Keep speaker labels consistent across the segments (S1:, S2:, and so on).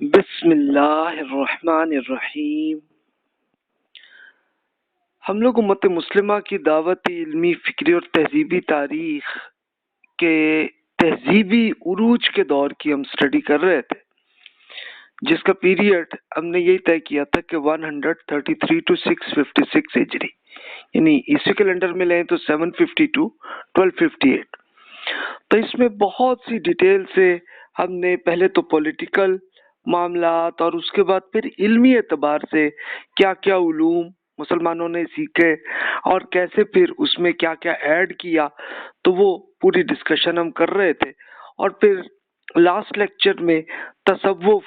S1: بسم اللہ الرحمن الرحیم۔ ہم لوگ امت مسلمہ کی دعوتی، علمی، فکری اور تہذیبی تاریخ کے تہذیبی عروج کے دور کی ہم سٹڈی کر رہے تھے، جس کا پیریڈ ہم نے یہی طے کیا تھا کہ 133 to 656 ہجری، یعنی عیسوی کیلنڈر میں لیں تو 750 to 1258۔ تو اس میں بہت سی ڈیٹیل سے ہم نے پہلے تو پولیٹیکل معاملات اور اس کے بعد پھر علمی اعتبار سے کیا کیا علوم مسلمانوں نے سیکھے اور کیسے پھر اس میں کیا کیا ایڈ کیا، تو وہ پوری ڈسکشن ہم کر رہے تھے۔ اور پھر لاسٹ لیکچر میں تصوف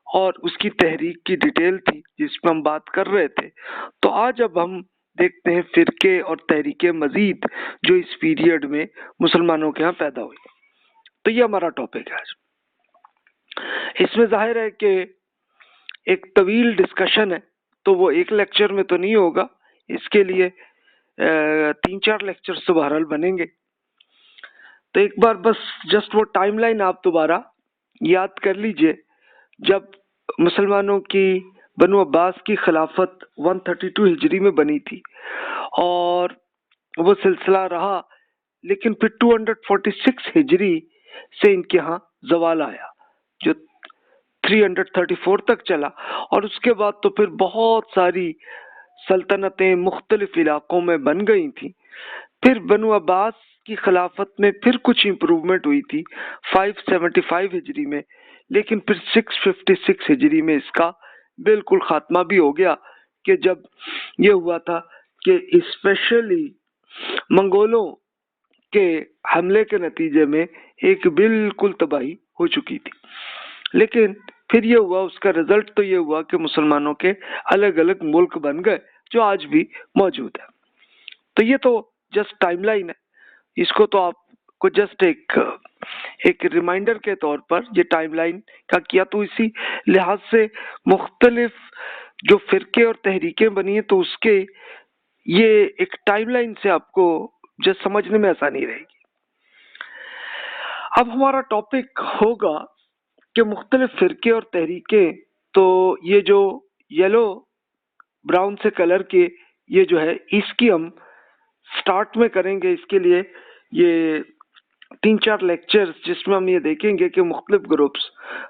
S1: اور اس کی تحریک کی ڈیٹیل تھی جس میں ہم بات کر رہے تھے۔ تو آج اب ہم دیکھتے ہیں فرقے اور تحریکیں مزید جو اس پیریڈ میں مسلمانوں کے ہاں پیدا ہوئی۔ تو یہ ہمارا ٹاپک ہے آج۔ اس میں ظاہر ہے کہ ایک طویل ڈسکشن ہے، تو وہ ایک لیکچر میں تو نہیں ہوگا، اس کے لیے 3-4 لیکچرز تو بہرحال بنیں گے۔ تو ایک بار بس جسٹ وہ ٹائم لائن آپ دوبارہ یاد کر لیجئے۔ جب مسلمانوں کی بنو عباس کی خلافت 132 ہجری میں بنی تھی اور وہ سلسلہ رہا، لیکن پھر 246 ہجری سے ان کے ہاں زوال آیا جو 334 تک چلا، اور اس کے بعد تو پھر بہت ساری سلطنتیں مختلف علاقوں میں بن گئی تھیں۔ پھر بنو عباس کی خلافت میں پھر کچھ امپروومنٹ ہوئی تھی 575 ہجری میں، لیکن پھر 656 ہجری میں اس کا بالکل خاتمہ بھی ہو گیا، کہ جب یہ ہوا تھا کہ اسپیشلی منگولوں کے حملے کے نتیجے میں ایک بالکل تباہی ہو چکی تھی۔ لیکن پھر یہ ہوا، اس کا رزلٹ تو یہ ہوا کہ مسلمانوں کے الگ الگ ملک بن گئے جو آج بھی موجود ہے۔ تو یہ تو جسٹ ٹائم لائن ہے، اس کو تو آپ کو جسٹ ایک ریمائنڈر کے طور پر یہ ٹائم لائن کا کیا، تو اسی لحاظ سے مختلف جو فرقے اور تحریکیں بنی ہیں تو اس کے یہ ایک ٹائم لائن سے آپ کو جسٹ سمجھنے میں آسانی رہے گی۔ اب ہمارا ٹاپک ہوگا کہ مختلف فرقے اور تحریکیں، تو یہ جو یلو براؤن سے کلر کے یہ جو ہے، اس کی ہم سٹارٹ میں کریں گے۔ اس کے لیے یہ 3-4 لیکچرز جس میں ہم یہ دیکھیں گے کہ مختلف گروپس،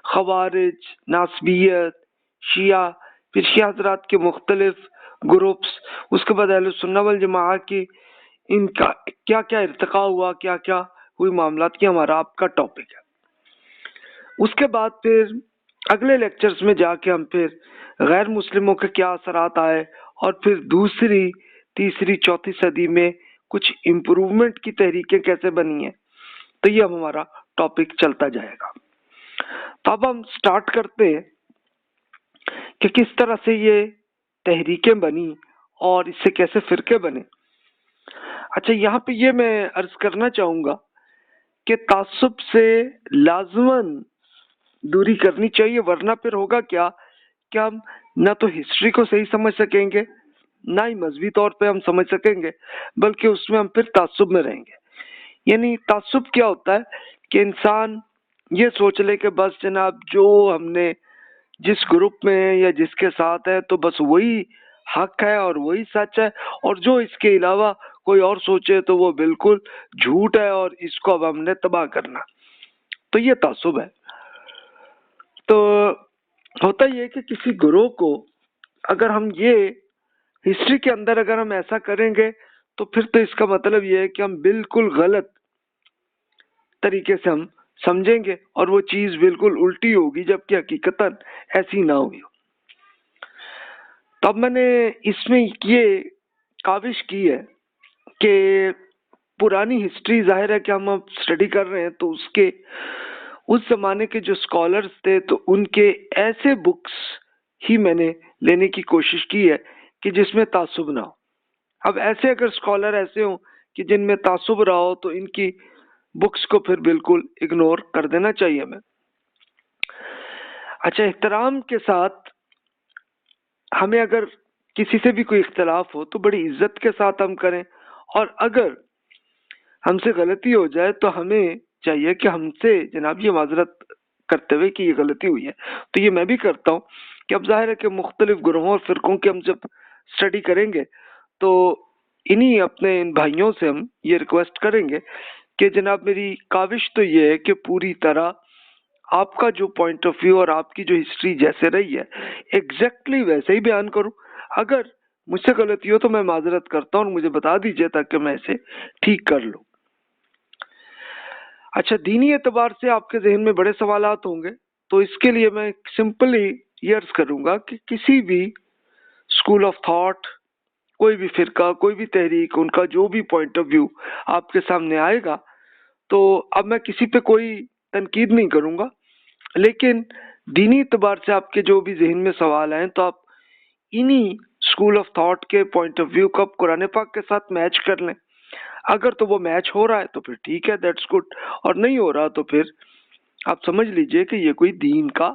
S1: خوارج، ناصبیت، شیعہ، پھر شیعہ حضرات کے مختلف گروپس، اس کے بعد اہل سنہ والجماعہ کی ان کا کیا کیا ارتقاء ہوا، کیا کیا ہوئی معاملات، کی ہمارا آپ کا ٹاپک ہے۔ اس کے بعد پھر اگلے لیکچرز میں جا کے ہم پھر غیر مسلموں کے کیا اثرات آئے، اور پھر دوسری، تیسری، چوتھی صدی میں کچھ امپروومنٹ کی تحریکیں کیسے بنی ہیں، تو یہ ہمارا ٹاپک چلتا جائے گا۔ تو اب ہم سٹارٹ کرتے ہیں کہ کس طرح سے یہ تحریکیں بنی اور اس سے کیسے فرقے بنے۔ اچھا، یہاں پہ یہ میں عرض کرنا چاہوں گا کہ تعصب سے لازماً دوری کرنی چاہیے، ورنہ پھر ہوگا کیا کہ ہم نہ تو ہسٹری کو صحیح سمجھ سکیں گے، نہ ہی مذہبی طور پہ ہم سمجھ سکیں گے، بلکہ اس میں ہم پھر تعصب میں رہیں گے۔ یعنی تعصب کیا ہوتا ہے کہ انسان یہ سوچ لے کہ بس جناب جو ہم نے جس گروپ میں ہے یا جس کے ساتھ ہے تو بس وہی حق ہے اور وہی سچ ہے، اور جو اس کے علاوہ کوئی اور سوچے تو وہ بالکل جھوٹ ہے اور اس کو اب ہم نے تباہ کرنا۔ تو یہ تعصب ہے۔ تو ہوتا یہ کہ کسی گروہ کو اگر ہم یہ ہسٹری کے اندر اگر ہم ایسا کریں گے تو پھر تو اس کا مطلب یہ ہے کہ ہم بالکل غلط طریقے سے ہم سمجھیں گے اور وہ چیز بالکل الٹی ہوگی، جبکہ حقیقتاً ایسی نہ ہوئی ہو۔ تب میں نے اس میں یہ کاوش کی ہے کہ پرانی ہسٹری، ظاہر ہے کہ ہم اب اسٹڈی کر رہے ہیں، تو اس زمانے کے جو اسکالرز تھے تو ان کے ایسے بکس ہی میں نے لینے کی کوشش کی ہے کہ جس میں تعصب نہ ہو۔ اب ایسے اگر اسکالر ایسے ہوں کہ جن میں تعصب رہا ہو تو ان کی بکس کو پھر بالکل اگنور کر دینا چاہیے ہمیں۔ اچھا، احترام کے ساتھ ہمیں اگر کسی سے بھی کوئی اختلاف ہو تو بڑی عزت کے ساتھ ہم کریں، اور اگر ہم سے غلطی ہو جائے تو ہمیں چاہیے کہ ہم سے جناب یہ معذرت کرتے ہوئے کہ یہ غلطی ہوئی ہے. تو یہ میں بھی کرتا ہوں کہ اب ظاہر ہے کہ مختلف گروہوں اور فرقوں کی ہم جب اسٹڈی کریں گے تو انہی اپنے ان بھائیوں سے ہم یہ ریکویسٹ کریں گے کہ جناب میری کاوش تو یہ ہے کہ پوری طرح آپ کا جو پوائنٹ آف ویو اور آپ کی جو ہسٹری جیسے رہی ہے ایگزیکٹلی ویسے ہی بیان کروں. اگر مجھ سے غلطی ہو تو میں معذرت کرتا ہوں اور مجھے بتا دیجیے تاکہ میں اسے ٹھیک کر لوں. اچھا، دینی اعتبار سے آپ کے ذہن میں بڑے سوالات ہوں گے تو اس کے لیے میں سمپلی یہ عرض کروں گا کہ کسی بھی اسکول آف تھاٹ، کوئی بھی فرقہ، کوئی بھی تحریک، ان کا جو بھی پوائنٹ آف ویو آپ کے سامنے آئے گا تو اب میں کسی پہ کوئی تنقید نہیں کروں گا، لیکن دینی اعتبار سے آپ کے جو بھی ذہن میں سوال ہیں تو آپ انہی اسکول آف تھاٹ کے پوائنٹ آف ویو کو آپ قرآن پاک کے ساتھ میچ کر لیں. اگر تو وہ میچ ہو رہا ہے تو پھر ٹھیک ہے، دیٹس گڈ، اور نہیں ہو رہا تو پھر آپ سمجھ لیجئے کہ یہ کوئی دین کا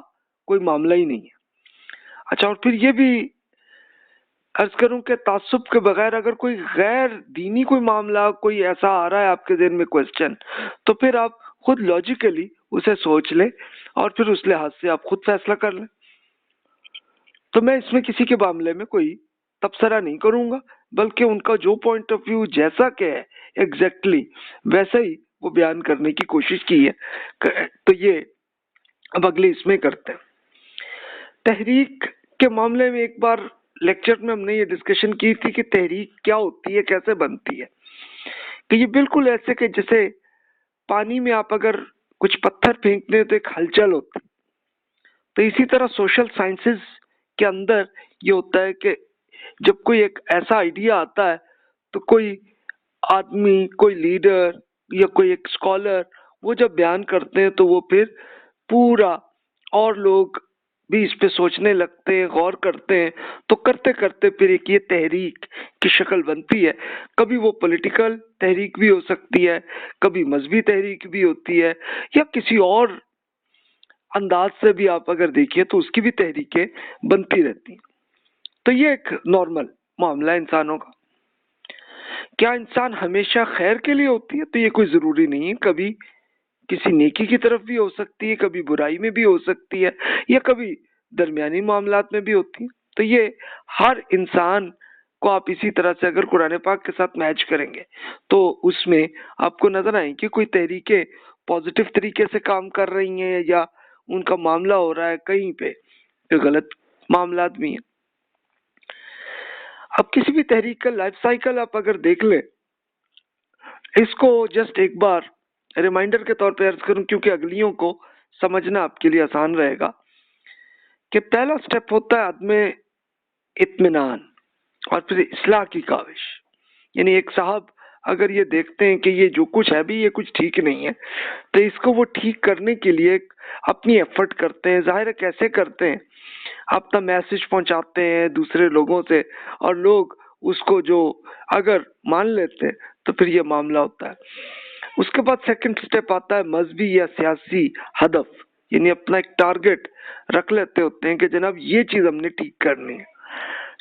S1: کوئی معاملہ ہی نہیں ہے. اچھا، اور پھر یہ بھی عرض کروں کہ تعصب کے بغیر اگر کوئی غیر دینی کوئی معاملہ کوئی ایسا آ رہا ہے آپ کے ذہن میں کوسچن، تو پھر آپ خود لاجیکلی اسے سوچ لیں اور پھر اس لحاظ سے آپ خود فیصلہ کر لیں. تو میں اس میں کسی کے معاملے میں کوئی تبصرہ نہیں کروں گا، بلکہ ان کا جو پوائنٹ آف ویو جیسا کہ ہے ایگزیکٹلی ویسا ہی وہ بیان کرنے کی کوشش کی ہے. تو یہ اب اگلے اس میں کرتے ہیں. تحریک کے معاملے میں ایک بار لیکچر میں ہم نے یہ ڈسکشن کی تھی کہ تحریک کیا ہوتی ہے، کیسے بنتی ہے. کہ یہ بالکل ایسے کہ جیسے پانی میں آپ اگر کچھ پتھر پھینکتے ہیں تو ایک ہلچل ہوتی، تو اسی طرح سوشل سائنسز کے اندر یہ ہوتا ہے کہ جب کوئی ایک ایسا آئیڈیا آتا ہے تو کوئی آدمی، کوئی لیڈر یا کوئی ایک اسکالر وہ جب بیان کرتے ہیں تو وہ پھر پورا اور لوگ بھی اس پہ سوچنے لگتے ہیں، غور کرتے ہیں، تو کرتے کرتے پھر ایک یہ تحریک کی شکل بنتی ہے. کبھی وہ پولیٹیکل تحریک بھی ہو سکتی ہے، کبھی مذہبی تحریک بھی ہوتی ہے، یا کسی اور انداز سے بھی آپ اگر دیکھیے تو اس کی بھی تحریکیں بنتی رہتی ہیں. تو یہ ایک نارمل معاملہ ہے انسانوں کا. کیا انسان ہمیشہ خیر کے لیے ہوتی ہے؟ تو یہ کوئی ضروری نہیں ہے. کبھی کسی نیکی کی طرف بھی ہو سکتی ہے، کبھی برائی میں بھی ہو سکتی ہے، یا کبھی درمیانی معاملات میں بھی ہوتی ہے. تو یہ ہر انسان کو آپ اسی طرح سے اگر قرآن پاک کے ساتھ میچ کریں گے تو اس میں آپ کو نظر آئیں کہ کوئی تحریکیں پازیٹیو طریقے سے کام کر رہی ہیں یا ان کا معاملہ ہو رہا ہے کہیں پہ غلط معاملات بھی ہیں. اب کسی بھی تحریک کا لائف سائیکل آپ اگر دیکھ لیں، اس کو جسٹ ایک بار ریمائنڈر کے طور پہ عرض کروں کیونکہ اگلیوں کو سمجھنا آپ کے لیے آسان رہے گا، کہ پہلا سٹیپ ہوتا ہے عدم اطمینان اور پھر اصلاح کی کاوش. یعنی ایک صاحب اگر یہ دیکھتے ہیں کہ یہ جو کچھ ہے بھی یہ کچھ ٹھیک نہیں ہے تو اس کو وہ ٹھیک کرنے کے لیے اپنی ایفرٹ کرتے ہیں. ظاہر ہے کیسے کرتے ہیں؟ اپنا میسج پہنچاتے ہیں دوسرے لوگوں سے اور لوگ اس کو جو اگر مان لیتے ہیں تو پھر یہ معاملہ ہوتا ہے. اس کے بعد سیکنڈ سٹیپ آتا ہے مذہبی یا سیاسی ہدف. یعنی اپنا ایک ٹارگٹ رکھ لیتے ہوتے ہیں کہ جناب یہ چیز ہم نے ٹھیک کرنی ہے،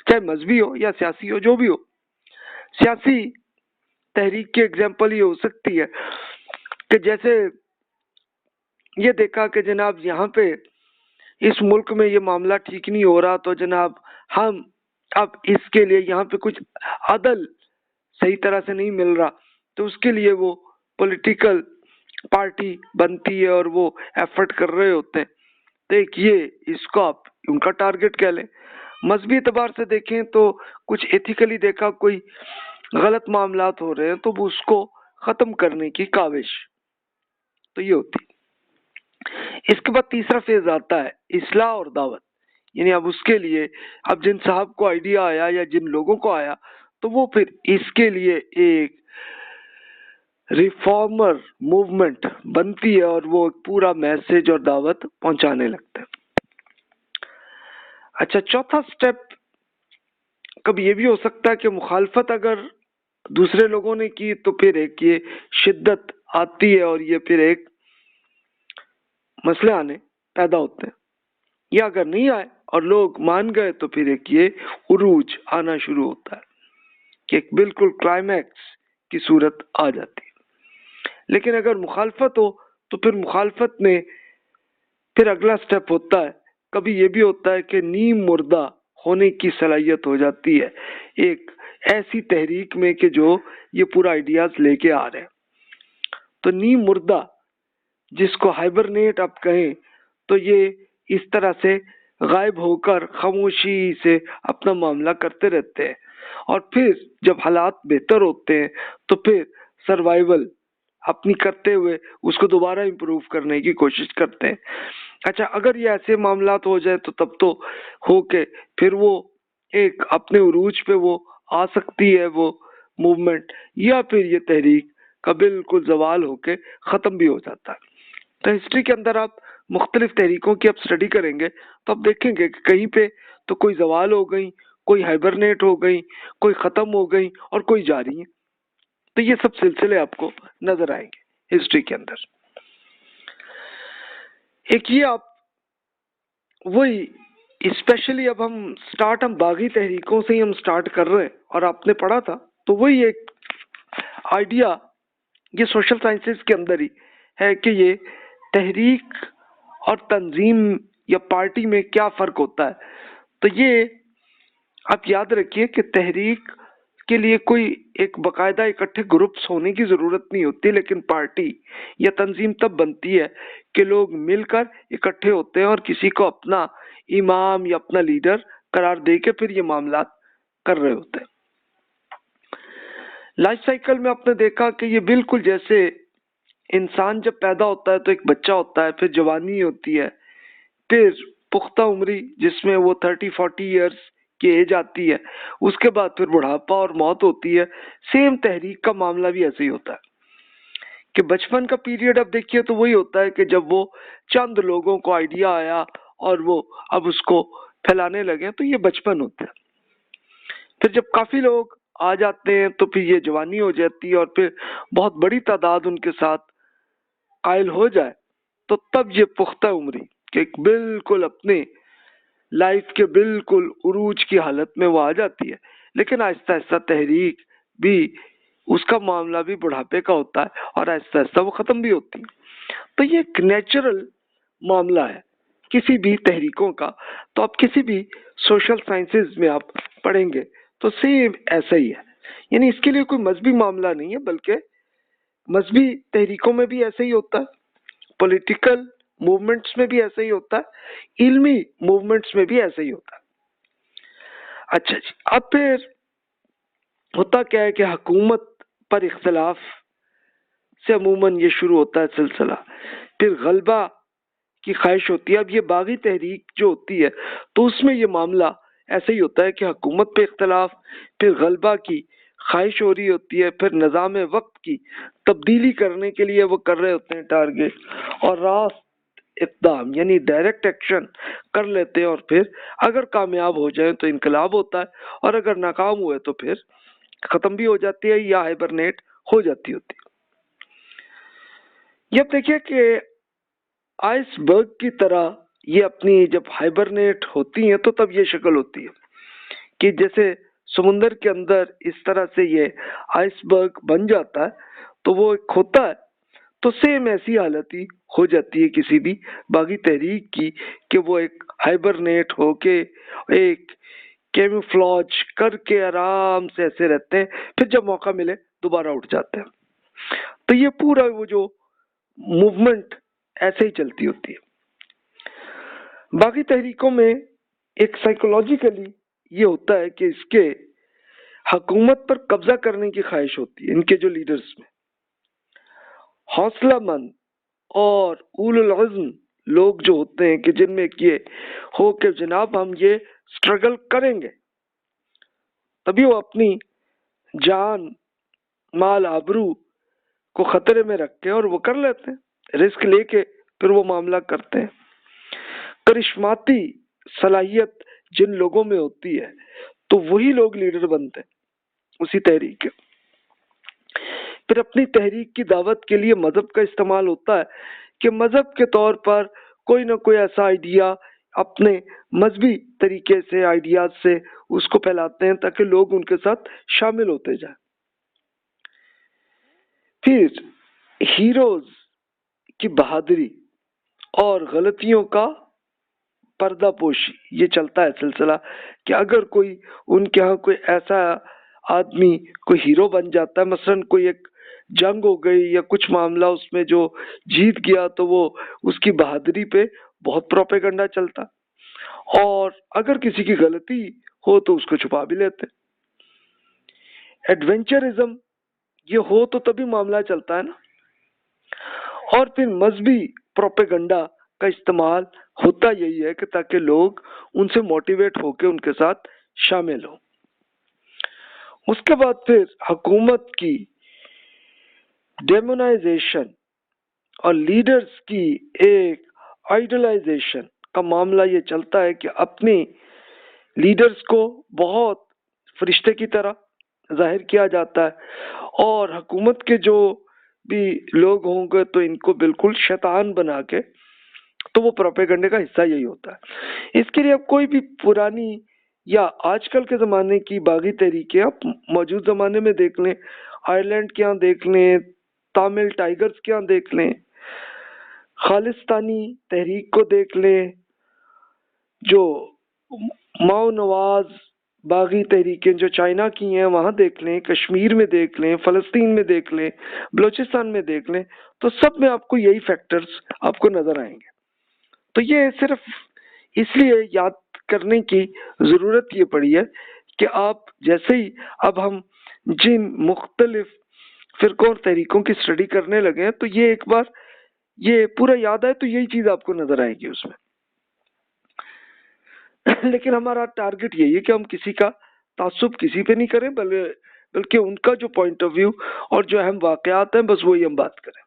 S1: چاہے مذہبی ہو یا سیاسی ہو، جو بھی ہو. سیاسی تحریک کی ایگزامپل یہ ہو سکتی ہے کہ جیسے یہ دیکھا کہ جناب یہاں پہ اس ملک میں یہ معاملہ ٹھیک نہیں ہو رہا تو جناب ہم اب اس کے لیے یہاں پہ کچھ عدل صحیح طرح سے نہیں مل رہا تو اس کے لیے وہ پولیٹیکل پارٹی بنتی ہے اور وہ ایفرٹ کر رہے ہوتے ہیں. تو ایک یہ اس کو آپ ان کا ٹارگٹ کہہ لیں. مذہبی اعتبار سے دیکھیں تو کچھ ایتھیکلی دیکھا کوئی غلط معاملات ہو رہے ہیں تو وہ اس کو ختم کرنے کی کاوش، تو یہ ہوتی. اس کے بعد تیسرا فیز آتا ہے اصلاح اور دعوت. یعنی اب اس کے لیے اب جن صاحب کو آئیڈیا آیا یا جن لوگوں کو آیا تو وہ پھر اس کے لیے ایک ریفارمر موومنٹ بنتی ہے اور وہ پورا میسج اور دعوت پہنچانے لگتا ہے. اچھا، چوتھا سٹیپ کبھی یہ بھی ہو سکتا ہے کہ مخالفت اگر دوسرے لوگوں نے کی تو پھر ایک یہ شدت آتی ہے اور یہ پھر ایک مسئلے آنے پیدا ہوتے ہیں. یا اگر نہیں آئے اور لوگ مان گئے تو پھر ایک یہ عروج آنا شروع ہوتا ہے کہ ایک بالکل کلائمیکس کی صورت آ جاتی ہے. لیکن اگر مخالفت ہو تو پھر مخالفت میں پھر اگلا سٹیپ ہوتا ہے، کبھی یہ بھی ہوتا ہے کہ نیم مردہ ہونے کی صلاحیت ہو جاتی ہے ایک ایسی تحریک میں کہ جو یہ پورا آئیڈیاز لے کے آ رہے ہیں. تو نیم مردہ جس کو ہائبرنیٹ آپ کہیں، تو یہ اس طرح سے غائب ہو کر خاموشی سے اپنا معاملہ کرتے رہتے ہیں، اور پھر جب حالات بہتر ہوتے ہیں تو پھر سروائیول اپنی کرتے ہوئے اس کو دوبارہ امپروو کرنے کی کوشش کرتے ہیں. اچھا، اگر یہ ایسے معاملات ہو جائے تو تب تو ہو کے پھر وہ ایک اپنے عروج پہ وہ آ سکتی ہے وہ موومنٹ، یا پھر یہ تحریک کا بالکل زوال ہو کے ختم بھی ہو جاتا ہے. تو ہسٹری کے اندر آپ مختلف تحریکوں کی آپ اسٹڈی کریں گے تو آپ دیکھیں گے کہ کہیں پہ تو کوئی زوال ہو گئی، کوئی ہائبرنیٹ ہو گئی، کوئی ختم ہو گئی، اور کوئی جاری ہے. تو یہ سب سلسلے آپ کو نظر آئیں گے ہسٹری کے اندر. ایک یہ آپ وہی اسپیشلی اب ہم باغی تحریکوں سے ہی ہم سٹارٹ کر رہے ہیں، اور آپ نے پڑھا تھا تو وہی ایک آئیڈیا یہ سوشل سائنسز کے اندر ہی ہے کہ یہ تحریک اور تنظیم یا پارٹی میں کیا فرق ہوتا ہے. تو یہ آپ یاد رکھیے کہ تحریک کے لیے کوئی ایک باقاعدہ اکٹھے گروپس ہونے کی ضرورت نہیں ہوتی، لیکن پارٹی یا تنظیم تب بنتی ہے کہ لوگ مل کر اکٹھے ہوتے ہیں اور کسی کو اپنا امام یا اپنا لیڈر قرار دے کے پھر یہ معاملات کر رہے ہوتے ہیں. لائف سائیکل میں آپ نے دیکھا کہ یہ بالکل جیسے انسان جب پیدا ہوتا ہے تو ایک بچہ ہوتا ہے، پھر جوانی ہوتی ہے، پھر پختہ عمری جس میں وہ 30-40 ایئرس کی ایج آتی ہے، اس کے بعد پھر بڑھاپا اور موت ہوتی ہے. سیم تحریک کا معاملہ بھی ایسے ہی ہوتا ہے کہ بچپن کا پیریڈ اب دیکھیے تو وہی ہوتا ہے کہ جب وہ چند لوگوں کو آئیڈیا آیا اور وہ اب اس کو پھیلانے لگے، تو یہ بچپن ہوتا ہے. پھر جب کافی لوگ آ جاتے ہیں تو پھر یہ جوانی ہو جاتی ہے، اور پھر بہت بڑی تعداد ان کے ساتھ قائل ہو جائے تو تب یہ پختہ عمری کہ ایک بالکل اپنے لائف کے بالکل عروج کی حالت میں وہ آ جاتی ہے. لیکن آہستہ آہستہ تحریک بھی اس کا معاملہ بھی بڑھاپے کا ہوتا ہے، اور آہستہ آہستہ وہ ختم بھی ہوتی ہے. تو یہ ایک نیچرل معاملہ ہے کسی بھی تحریکوں کا. تو آپ کسی بھی سوشل سائنسز میں آپ پڑھیں گے تو سیم ایسا ہی ہے، یعنی اس کے لیے کوئی مذہبی معاملہ نہیں ہے، بلکہ مذہبی تحریکوں میں بھی ایسا ہی ہوتا ہے، پولیٹیکل موومنٹس میں بھی ایسا ہی ہوتا ہے، علمی موومنٹس میں بھی ایسا ہی ہوتا ہے. اچھا جی، اب پھر ہوتا کیا ہے کہ حکومت پر اختلاف سے عموماً یہ شروع ہوتا ہے سلسلہ، پھر غلبہ کی خواہش ہوتی ہے. اب یہ باغی تحریک جو ہوتی ہے تو اس میں یہ معاملہ ایسا ہی ہوتا ہے کہ حکومت پہ اختلاف، پھر غلبہ کی خواہش ہو رہی ہوتی ہے، پھر نظام وقت کی تبدیلی کرنے کے لیے وہ کر رہے ہوتے ہیں ٹارگیٹ، اور راست اقدام یعنی ڈائریکٹ ایکشن کر لیتے ہیں، اور پھر اگر کامیاب ہو جائیں تو انقلاب ہوتا ہے، اور اگر ناکام ہوئے تو پھر ختم بھی ہو جاتی ہے یا ہائبرنیٹ ہو جاتی ہوتی ہے. یہ دیکھیے کہ آئس برگ کی طرح یہ اپنی جب ہائبرنیٹ ہوتی ہیں تو تب یہ شکل ہوتی ہے کہ جیسے سمندر کے اندر اس طرح سے یہ آئس برگ بن جاتا ہے تو وہ ایک ہوتا ہے. تو سیم ایسی حالت ہی ہو جاتی ہے کسی بھی باغی تحریک کی کہ وہ ایک ہائبرنیٹ ہو کے ایک کیموفلاج کر کے آرام سے ایسے رہتے ہیں، پھر جب موقع ملے دوبارہ اٹھ جاتے ہیں. تو یہ پورا وہ جو موومنٹ ایسے ہی چلتی ہوتی ہے. باقی تحریکوں میں ایک سائیکولوجیکلی یہ ہوتا ہے کہ اس کے حکومت پر قبضہ کرنے کی خواہش ہوتی ہے. ان کے جو لیڈرز میں حوصلہ مند اور اول العزم لوگ جو ہوتے ہیں کہ جن میں یہ ہو کہ جناب ہم یہ سٹرگل کریں گے، تبھی وہ اپنی جان مال آبرو کو خطرے میں رکھ کے اور وہ کر لیتے ہیں، رسک لے کے پھر وہ معاملہ کرتے ہیں. کرشماتی صلاحیت جن لوگوں میں ہوتی ہے تو وہی لوگ لیڈر بنتے ہیں اسی تحریک کے. پھر اپنی تحریک کی دعوت کے لیے مذہب کا استعمال ہوتا ہے کہ مذہب کے طور پر کوئی نہ کوئی ایسا آئیڈیا اپنے مذہبی طریقے سے آئیڈیاز سے اس کو پھیلاتے ہیں تاکہ لوگ ان کے ساتھ شامل ہوتے جائیں. پھر ہیروز کی بہادری اور غلطیوں کا پردہ پوشی، یہ چلتا ہے سلسلہ کہ اگر کوئی ان کے ہاں کوئی ایسا آدمی کوئی ہیرو بن جاتا ہے، مثلاً کوئی ایک جنگ ہو گئی یا کچھ معاملہ اس میں جو جیت گیا تو وہ اس کی بہادری پہ بہت پروپیگنڈا چلتا، اور اگر کسی کی غلطی ہو تو اس کو چھپا بھی لیتے۔ ایڈونچرزم یہ ہو تو تبھی معاملہ چلتا ہے نا۔ اور پھر مذہبی پروپیگنڈا کا استعمال ہوتا یہی ہے کہ تاکہ لوگ ان سے موٹیویٹ ہو کے ان کے ساتھ شامل ہوں۔ اس کے بعد پھر حکومت کی ڈیمونائزیشن اور لیڈرز کی ایک آئیڈلائزیشن کا معاملہ یہ چلتا ہے کہ اپنے لیڈرز کو بہت فرشتے کی طرح ظاہر کیا جاتا ہے، اور حکومت کے جو بھی لوگ ہوں گے تو ان کو بالکل شیطان بنا کے، تو وہ پروپیگنڈے کا حصہ یہی ہوتا ہے۔ اس کے لیے اب کوئی بھی پرانی یا آج کل کے زمانے کی باغی تحریکیں آپ موجود زمانے میں دیکھ لیں، آئرلینڈ کے یہاں دیکھ لیں، تامل ٹائیگرز کے یہاں دیکھ لیں، خالصتانی تحریک کو دیکھ لیں، جو ماؤ نواز باغی تحریکیں جو چائنا کی ہیں وہاں دیکھ لیں، کشمیر میں دیکھ لیں، فلسطین میں دیکھ لیں، بلوچستان میں دیکھ لیں، تو سب میں آپ کو یہی فیکٹرز آپ کو نظر آئیں گے۔ تو یہ صرف اس لیے یاد کرنے کی ضرورت یہ پڑی ہے کہ آپ جیسے ہی اب ہم جن مختلف فرقوں اور تحریکوں کی اسٹڈی کرنے لگے ہیں تو یہ ایک بار یہ پورا یاد آئے تو یہی چیز آپ کو نظر آئے گی اس میں۔ لیکن ہمارا ٹارگٹ یہی ہے کہ ہم کسی کا تعصب کسی پہ نہیں کریں، بلکہ ان کا جو پوائنٹ آف ویو اور جو اہم واقعات ہیں بس وہی ہم بات کریں۔